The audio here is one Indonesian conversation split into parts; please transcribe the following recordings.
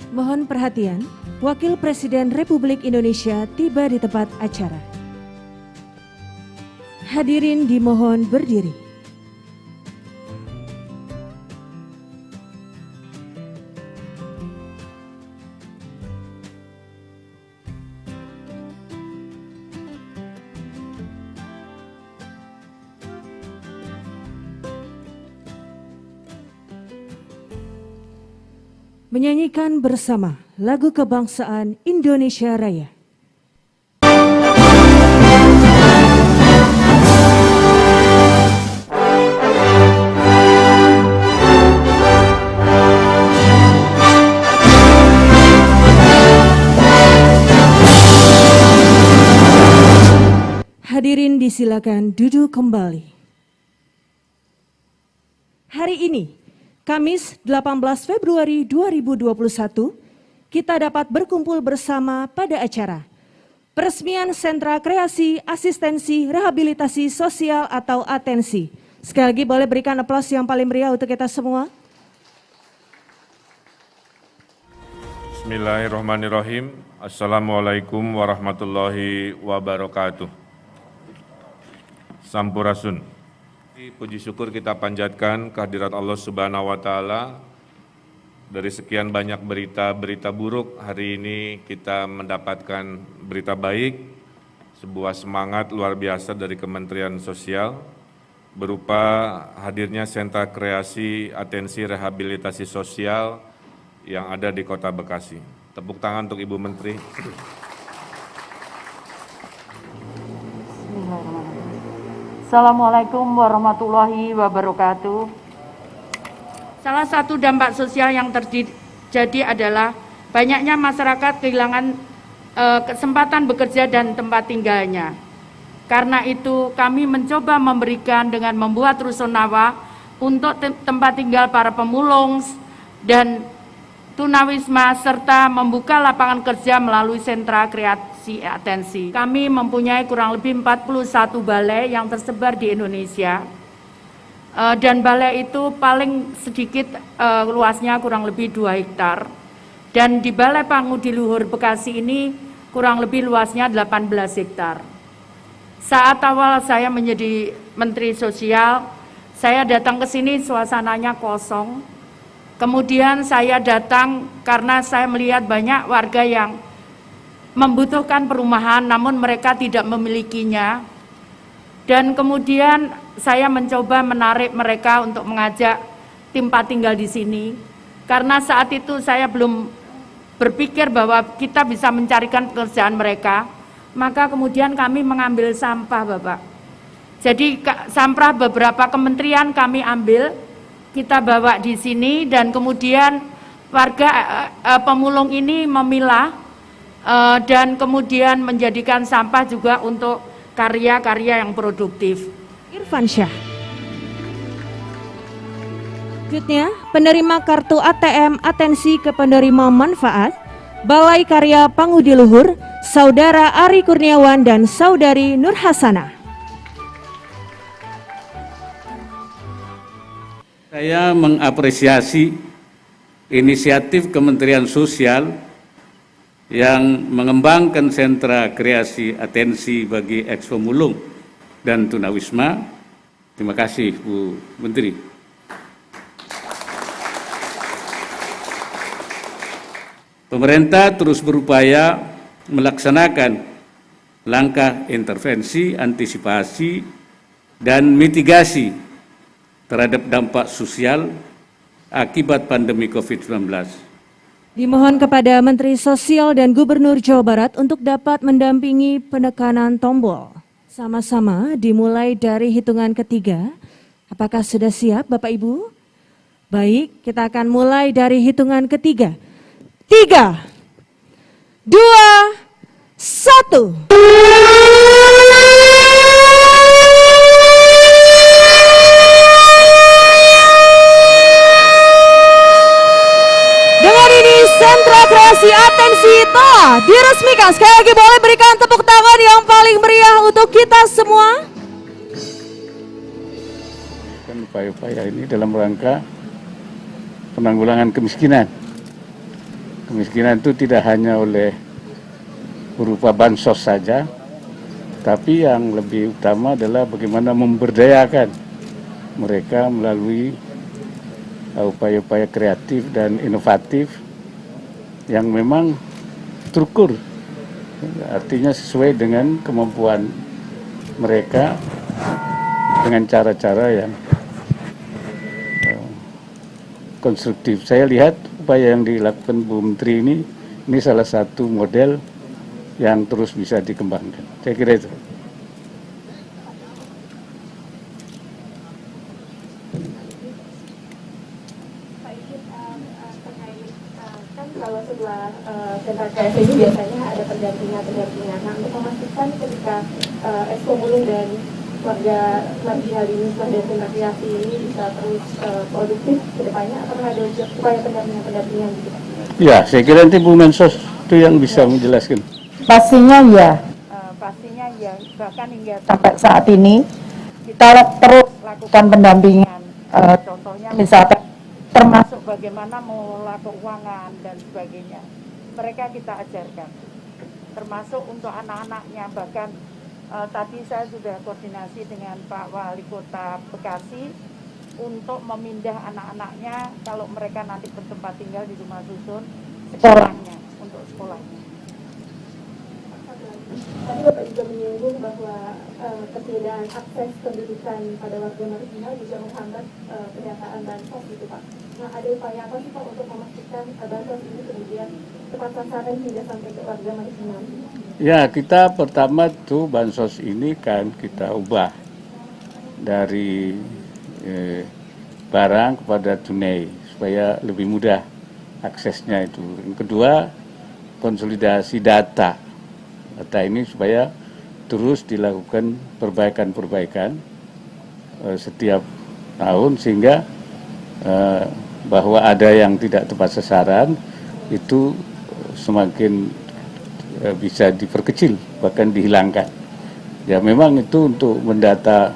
Mohon perhatian, Wakil Presiden Republik Indonesia tiba di tempat acara. Hadirin dimohon berdiri. Menyanyikan bersama lagu kebangsaan Indonesia Raya. Hadirin disilakan duduk kembali. Hari ini, Kamis 18 Februari 2021, kita dapat berkumpul bersama pada acara peresmian Sentra Kreasi Asistensi Rehabilitasi Sosial atau Atensi. Sekali lagi boleh berikan aplaus yang paling meriah untuk kita semua. Bismillahirrahmanirrahim. Assalamualaikum warahmatullahi wabarakatuh. Sampurasun. Puji syukur kita panjatkan kehadirat Allah Subhanahu wa Ta'ala. Dari sekian banyak berita buruk, hari ini kita mendapatkan berita baik, sebuah semangat luar biasa dari Kementerian Sosial berupa hadirnya Sentra Kreasi Atensi Rehabilitasi Sosial yang ada di Kota Bekasi. Tepuk tangan untuk Ibu Menteri. Assalamualaikum warahmatullahi wabarakatuh. Salah satu dampak sosial yang terjadi adalah banyaknya masyarakat kehilangan kesempatan bekerja dan tempat tinggalnya. Karena itu kami mencoba memberikan dengan membuat rusunawa untuk tempat tinggal para pemulung dan tunawisma serta membuka lapangan kerja melalui sentra kreasi atensi. Kami mempunyai kurang lebih 41 balai yang tersebar di Indonesia. Dan balai itu paling sedikit luasnya kurang lebih 2 hektar. Dan di Balai Pangudi Luhur Bekasi ini kurang lebih luasnya 18 hektar. Saat awal saya menjadi Menteri Sosial, saya datang ke sini suasananya kosong. Kemudian saya datang karena saya melihat banyak warga yang membutuhkan perumahan namun mereka tidak memilikinya. Dan kemudian saya mencoba menarik mereka untuk mengajak tempat tinggal di sini. Karena saat itu saya belum berpikir bahwa kita bisa mencarikan pekerjaan mereka. Maka kemudian kami mengambil sampah, Bapak. Jadi sampah beberapa kementerian kami ambil, kita bawa di sini dan kemudian warga pemulung ini memilah dan kemudian menjadikan sampah juga untuk karya-karya yang produktif. Irfan Syah. Selanjutnya, penerima kartu ATM atensi ke penerima manfaat Balai Karya Pangudi Luhur, Saudara Ari Kurniawan dan Saudari Nur Hasanah. Saya mengapresiasi inisiatif Kementerian Sosial yang mengembangkan sentra kreasi atensi bagi eks pemulung dan tunawisma. Terima kasih Bu Menteri. Pemerintah terus berupaya melaksanakan langkah intervensi, antisipasi, dan mitigasi terhadap dampak sosial akibat pandemi COVID-19. Dimohon kepada Menteri Sosial dan Gubernur Jawa Barat untuk dapat mendampingi penekanan tombol. Sama-sama dimulai dari hitungan ketiga. Apakah sudah siap Bapak Ibu? Baik, kita akan mulai dari hitungan ketiga. 3, 2, 1. Sentra Kreasi Atensi telah diresmikan. Sekali lagi boleh berikan tepuk tangan yang paling meriah untuk kita semua. Upaya-upaya ini dalam rangka penanggulangan kemiskinan. Kemiskinan itu tidak hanya oleh berupa bansos saja, tapi yang lebih utama adalah bagaimana memberdayakan mereka melalui upaya-upaya kreatif dan inovatif yang memang terukur, artinya sesuai dengan kemampuan mereka dengan cara-cara yang konstruktif. Saya lihat upaya yang dilakukan Bu Menteri ini salah satu model yang terus bisa dikembangkan. Saya kira itu. Kalau setelah sentra kreasi ini biasanya ada pendampingan. Nah, untuk memastikan ketika expo mulung dan warga marginal ini dan sentra kreasi ini bisa terus produktif ke depannya, apakah ada upaya pendampingan gitu Pak? Ya, saya kira nanti Bu Mensos itu yang bisa menjelaskan. Pastinya ya, bahkan hingga sampai saat ini kita terus lakukan pendampingan. Contohnya misalkan termasuk bagaimana mengelola keuangan dan sebagainya. Mereka kita ajarkan, termasuk untuk anak-anaknya. Bahkan tadi saya sudah koordinasi dengan Pak Wali Kota Bekasi untuk memindah anak-anaknya kalau mereka nanti bertempat tinggal di rumah susun, sekolahnya, untuk sekolahnya. Tadi Bapak juga menyinggung bahwa ketiadaan akses pendidikan pada warga marginal juga menghambat pendataan bansos gitu Pak. Nah, ada upaya apa sih Pak untuk memastikan bansos ini kemudian tepat sasaran hingga sampai ke warga marginal? Ya, kita pertama tuh bansos ini kan kita ubah dari barang kepada tunai supaya lebih mudah aksesnya itu. Yang kedua, konsolidasi data ini supaya terus dilakukan perbaikan-perbaikan setiap tahun sehingga bahwa ada yang tidak tepat sasaran itu semakin bisa diperkecil bahkan dihilangkan. Ya memang itu untuk mendata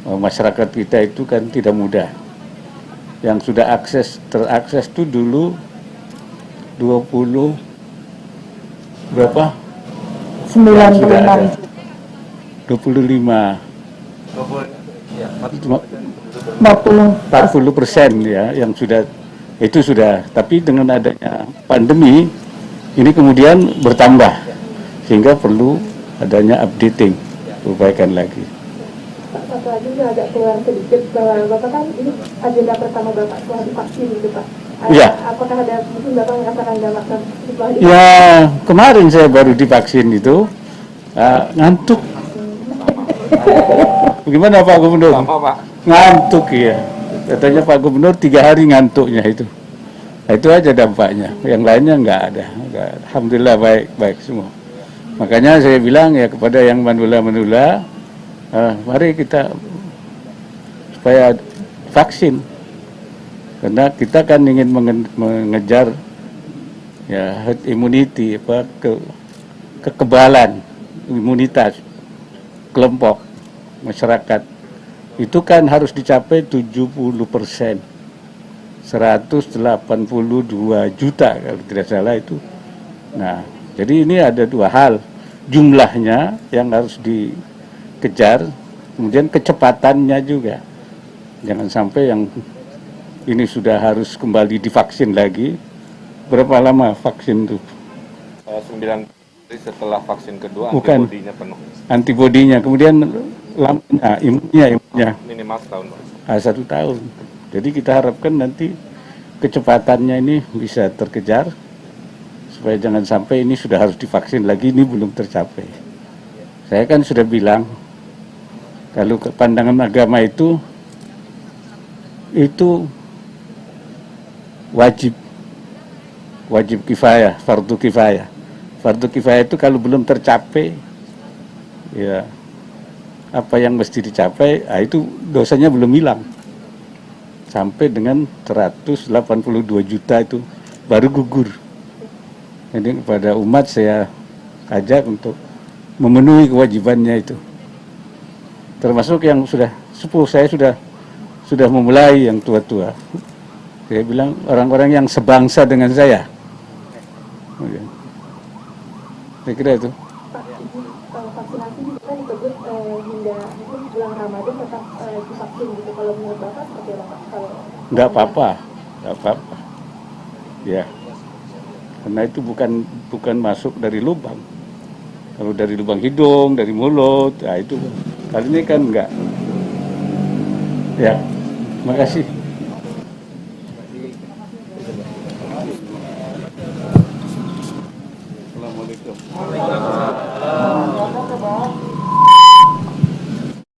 masyarakat kita itu kan tidak mudah. Yang sudah terakses itu dulu 20 berapa? 95. 40% ya yang sudah itu sudah, tapi dengan adanya pandemi ini kemudian bertambah sehingga perlu adanya updating, perbaikan lagi. Pak, satu lagi agak keluar sedikit bahwa Bapak kan ini agenda pertama Bapak setelah divaksin gitu Pak. Iya. Apakah ada mungkin Bapak merasakan dampak setelah divaksin? Ya kemarin saya baru divaksin itu ngantuk. Bagaimana Pak Gubernur? Ngantuk ya. Katanya Pak Gubernur 3 hari ngantuknya itu. Nah, itu aja dampaknya. Yang lainnya nggak ada. Alhamdulillah baik semua. Makanya saya bilang ya kepada yang menula-menula, mari kita supaya vaksin. Karena kita kan ingin mengejar ya herd immunity, kekebalan imunitas kelompok masyarakat. Itu kan harus dicapai 70%. 182 juta kalau tidak salah itu. Nah, jadi ini ada dua hal, jumlahnya yang harus dikejar, kemudian kecepatannya juga. Jangan sampai yang ini sudah harus kembali divaksin lagi. Berapa lama vaksin itu? 9 hari setelah vaksin kedua, Bukan. antibodinya penuh. Antibodinya, kemudian lamanya, imunnya Minimal setahun, Pak. 1 tahun. Jadi kita harapkan nanti kecepatannya ini bisa terkejar, supaya jangan sampai ini sudah harus divaksin lagi, ini belum tercapai. Saya kan sudah bilang, kalau ke pandangan agama itu wajib kifayah, fardu kifayah. Fardu kifayah itu kalau belum tercapai, ya apa yang mesti dicapai, itu dosanya belum hilang. Sampai dengan 182 juta itu baru gugur. Jadi kepada umat saya ajak untuk memenuhi kewajibannya itu. Termasuk yang sudah sepuh, saya sudah memulai yang tua-tua. Saya bilang orang-orang yang sebangsa dengan saya. Saya kira itu. Pak, vaksinasi juga kan disebut hingga bulan Ramadan tetap divaksin gitu. Kalau menurut Bapak seperti apa, Pak? Nggak apa-apa. Ya, karena itu bukan masuk dari lubang. Kalau dari lubang hidung, dari mulut, itu kali ini kan enggak. Ya, makasih.